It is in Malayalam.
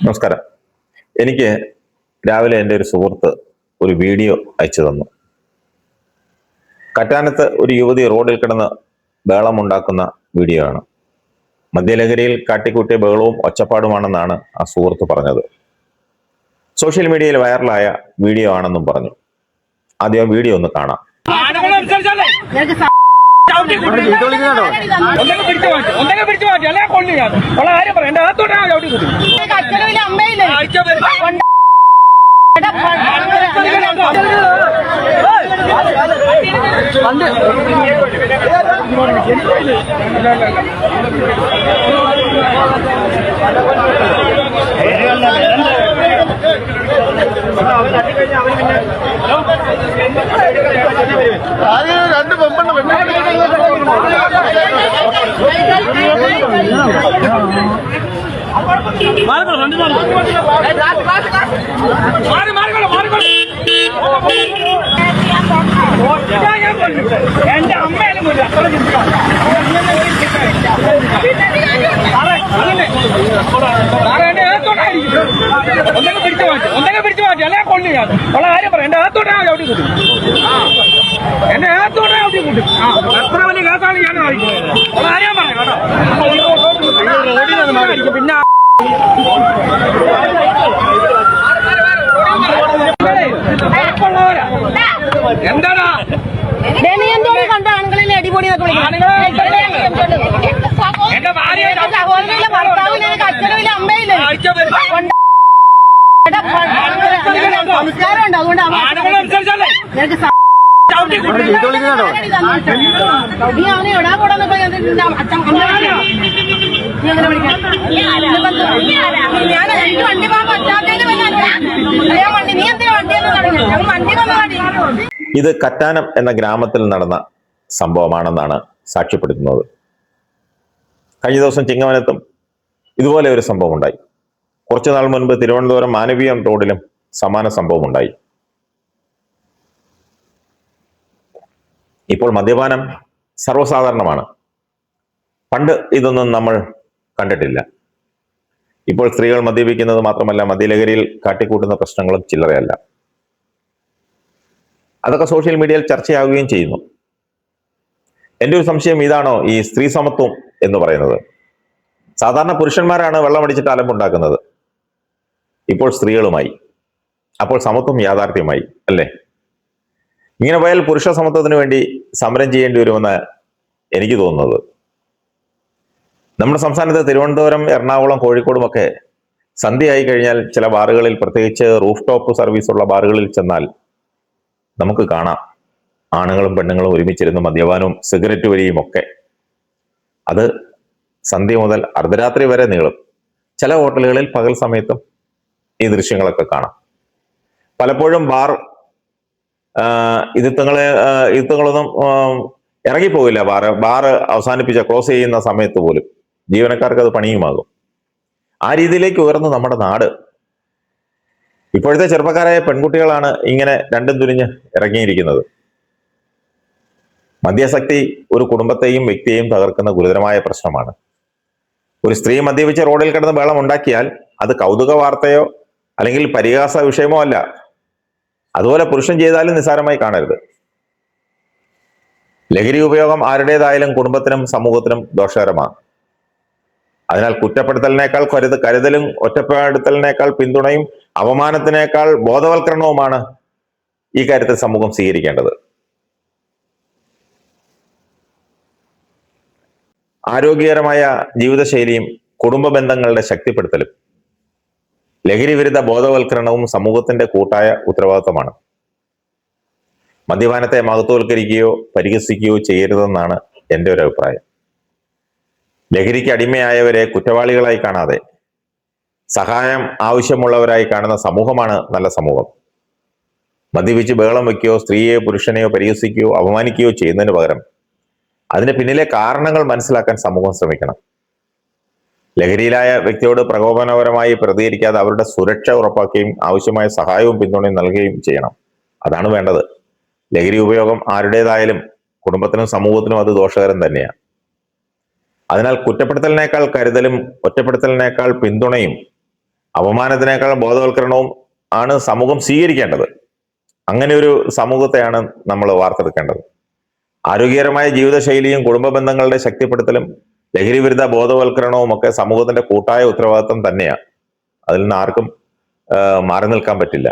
നമസ്കാരം. എനിക്ക് രാവിലെ എൻ്റെ ഒരു സുഹൃത്ത് ഒരു വീഡിയോ അയച്ചു തന്നു. കറ്റാനത്ത് ഒരു യുവതി റോഡിൽ കിടന്ന് ബഹളമുണ്ടാക്കുന്ന വീഡിയോ ആണ്. മദ്യലഹരിയിൽ കാട്ടിക്കൂട്ടിയ ബഹളവും ഒച്ചപ്പാടുമാണെന്നാണ് ആ സുഹൃത്ത് പറഞ്ഞത്. സോഷ്യൽ മീഡിയയിൽ വൈറലായ വീഡിയോ ആണെന്നും പറഞ്ഞു. ആദ്യം വീഡിയോ ഒന്ന് കാണാം. രണ്ട് പെമ്പണ്ട് എന്റെ അമ്മയിലും ഒന്നൊക്കെ പിടിച്ചു മാറ്റി അല്ലെ കൊള്ളി ഞാൻ ഉള്ള കാര്യം പറയാം. എന്റെ അകത്തോട്ടാ ചവിട്ടി കൂട്ടും, എന്റെ അകത്തോട്ടാ ചവിട്ടി കൂട്ടും. എത്ര വലിയ കേസാണ് ഞാൻ ഉള്ള കാര്യം പറയാം കേട്ടോ. പിന്നെ എന്താടാ കണ്ട ആണുങ്ങളിലെ അടിപൊളി എന്റെ ഭാര്യ സഹോദരനിലെ ഭർത്താവിനെ അച്ഛനിലെ അമ്മയിലെ സംസ്കാരം ഉണ്ട്. അതുകൊണ്ട് അവനെ എടാ കൂടാന്നൊക്കെ ഞാൻ എനിക്ക് വണ്ടി പോകാൻ പറ്റാത്തതിന് വണ്ടി നീ എന്തിനാ വണ്ടിയെന്ന് പറഞ്ഞു. ഞങ്ങൾ വണ്ടി വന്നു. ഇത് കറ്റാനം എന്ന ഗ്രാമത്തിൽ നടന്ന സംഭവമാണെന്നാണ് സാക്ഷ്യപ്പെടുത്തുന്നത്. കഴിഞ്ഞ ദിവസം ചിങ്ങവനത്തും ഇതുപോലെ ഒരു സംഭവം ഉണ്ടായി. കുറച്ചു നാൾ മുൻപ് തിരുവനന്തപുരം മാനവീയം റോഡിലും സമാന സംഭവം ഉണ്ടായി. ഇപ്പോൾ മദ്യപാനം സർവ്വസാധാരണമാണ്. പണ്ട് ഇതൊന്നും നമ്മൾ കണ്ടിട്ടില്ല. ഇപ്പോൾ സ്ത്രീകൾ മദ്യപിക്കുന്നത് മാത്രമല്ല, മദ്യലഹരിയിൽ കാട്ടിക്കൂട്ടുന്ന പ്രശ്നങ്ങളും ചില്ലറയല്ല. അതൊക്കെ സോഷ്യൽ മീഡിയയിൽ ചർച്ചയാവുകയും ചെയ്യുന്നു. എൻ്റെ ഒരു സംശയം ഇതാണോ ഈ സ്ത്രീ സമത്വം എന്ന് പറയുന്നത്? സാധാരണ പുരുഷന്മാരാണ് വെള്ളമടിച്ചിട്ട് അലമ്പുണ്ടാക്കുന്നത്, ഇപ്പോൾ സ്ത്രീകളുമായി. അപ്പോൾ സമത്വം യാഥാർത്ഥ്യമായി അല്ലേ? ഇങ്ങനെ പോയാൽ പുരുഷ സമത്വത്തിന് വേണ്ടി സമരം ചെയ്യേണ്ടി വരുമെന്ന് എനിക്ക് തോന്നുന്നത്. നമ്മുടെ സംസ്ഥാനത്ത് തിരുവനന്തപുരം, എറണാകുളം, കോഴിക്കോടുമൊക്കെ സന്ധ്യയായി കഴിഞ്ഞാൽ ചില ബാറുകളിൽ, പ്രത്യേകിച്ച് റൂഫ് ടോപ്പ് സർവീസുള്ള ബാറുകളിൽ ചെന്നാൽ നമുക്ക് കാണാം ആണുങ്ങളും പെണ്ണുങ്ങളും ഒരുമിച്ചിരുന്ന് മദ്യപാനവും സിഗരറ്റ് വലിയും ഒക്കെ. അത് സന്ധ്യ മുതൽ അർദ്ധരാത്രി വരെ നീളും. ചില ഹോട്ടലുകളിൽ പകൽ സമയത്തും ഈ ദൃശ്യങ്ങളൊക്കെ കാണാം. പലപ്പോഴും ഇതിത്തങ്ങളൊന്നും ഇറങ്ങിപ്പോകില്ല. ബാറ് അവസാനിപ്പിച്ച ക്ലോസ് ചെയ്യുന്ന സമയത്ത് പോലും ജീവനക്കാർക്ക് അത് പണിയുമാകും. ആ രീതിയിലേക്ക് ഉയർന്നു നമ്മുടെ നാട്. ഇപ്പോഴത്തെ ചെറുപ്പക്കാരായ പെൺകുട്ടികളാണ് ഇങ്ങനെ രണ്ടും തുനിഞ്ഞ് ഇറങ്ങിയിരിക്കുന്നത്. മദ്യാസക്തി ഒരു കുടുംബത്തെയും വ്യക്തിയെയും തകർക്കുന്ന ഗുരുതരമായ പ്രശ്നമാണ്. ഒരു സ്ത്രീ മദ്യപിച്ച് റോഡിൽ കിടന്ന് ബഹളം ഉണ്ടാക്കിയാൽ അത് കൗതുക വാർത്തയോ അല്ലെങ്കിൽ പരിഹാസ വിഷയമോ അല്ല. അതുപോലെ പുരുഷൻ ചെയ്താലും നിസ്സാരമായി കാണരുത്. ലഹരി ഉപയോഗം ആരുടേതായാലും കുടുംബത്തിനും സമൂഹത്തിനും ദോഷകരമാണ്. അതിനാൽ കുറ്റപ്പെടുത്തലിനേക്കാൾ കരുതലും ഒറ്റപ്പെടുത്തലിനേക്കാൾ പിന്തുണയും അപമാനത്തിനേക്കാൾ ബോധവൽക്കരണവുമാണ് ഈ കാര്യത്തിൽ സമൂഹം സ്വീകരിക്കേണ്ടത്. ആരോഗ്യകരമായ ജീവിതശൈലിയും കുടുംബ ബന്ധങ്ങളുടെ ശക്തിപ്പെടുത്തലും ലഹരി വിരുദ്ധ ബോധവൽക്കരണവും സമൂഹത്തിന്റെ കൂട്ടായ ഉത്തരവാദിത്തമാണ്. മദ്യപാനത്തെ മഹത്വവൽക്കരിക്കുകയോ പരിഹസിക്കുകയോ ചെയ്യരുതെന്നാണ് എൻ്റെ ഒരു അഭിപ്രായം. ലഹരിക്ക് അടിമയായവരെ കുറ്റവാളികളായി കാണാതെ സഹായം ആവശ്യമുള്ളവരായി കാണുന്ന സമൂഹമാണ് നല്ല സമൂഹം. മദ്യപിച്ച് ബഹളം വയ്ക്കുകയോ സ്ത്രീയെയോ പുരുഷനെയോ പരിഹസിക്കുകയോ അപമാനിക്കുകയോ ചെയ്യുന്നതിന് പകരം അതിന് പിന്നിലെ കാരണങ്ങൾ മനസ്സിലാക്കാൻ സമൂഹം ശ്രമിക്കണം. ലഹരിയിലായ വ്യക്തിയോട് പ്രകോപനപരമായി പ്രതികരിക്കാതെ അവരുടെ സുരക്ഷ ഉറപ്പാക്കുകയും ആവശ്യമായ സഹായവും പിന്തുണയും നൽകുകയും ചെയ്യണം. അതാണ് വേണ്ടത്. ലഹരി ഉപയോഗം ആരുടേതായാലും കുടുംബത്തിനും സമൂഹത്തിനും അത് ദോഷകരം തന്നെയാണ്. അതിനാൽ കുറ്റപ്പെടുത്തലിനേക്കാൾ കരുതലും ഒറ്റപ്പെടുത്തലിനേക്കാൾ പിന്തുണയും അപമാനത്തിനേക്കാൾ ബോധവൽക്കരണവും ആണ് സമൂഹം സ്വീകരിക്കേണ്ടത്. അങ്ങനെ ഒരു സമൂഹത്തെയാണ് നമ്മൾ വാർത്തെടുക്കേണ്ടത്. ആരോഗ്യകരമായ ജീവിതശൈലിയും കുടുംബ ബന്ധങ്ങളുടെ ശക്തിപ്പെടുത്തലും ലഹരി വിരുദ്ധ ബോധവൽക്കരണവും ഒക്കെ സമൂഹത്തിന്റെ കൂട്ടായ ഉത്തരവാദിത്വം തന്നെയാണ്. അതിൽ നിന്ന് ആർക്കും മാറി നിൽക്കാൻ പറ്റില്ല.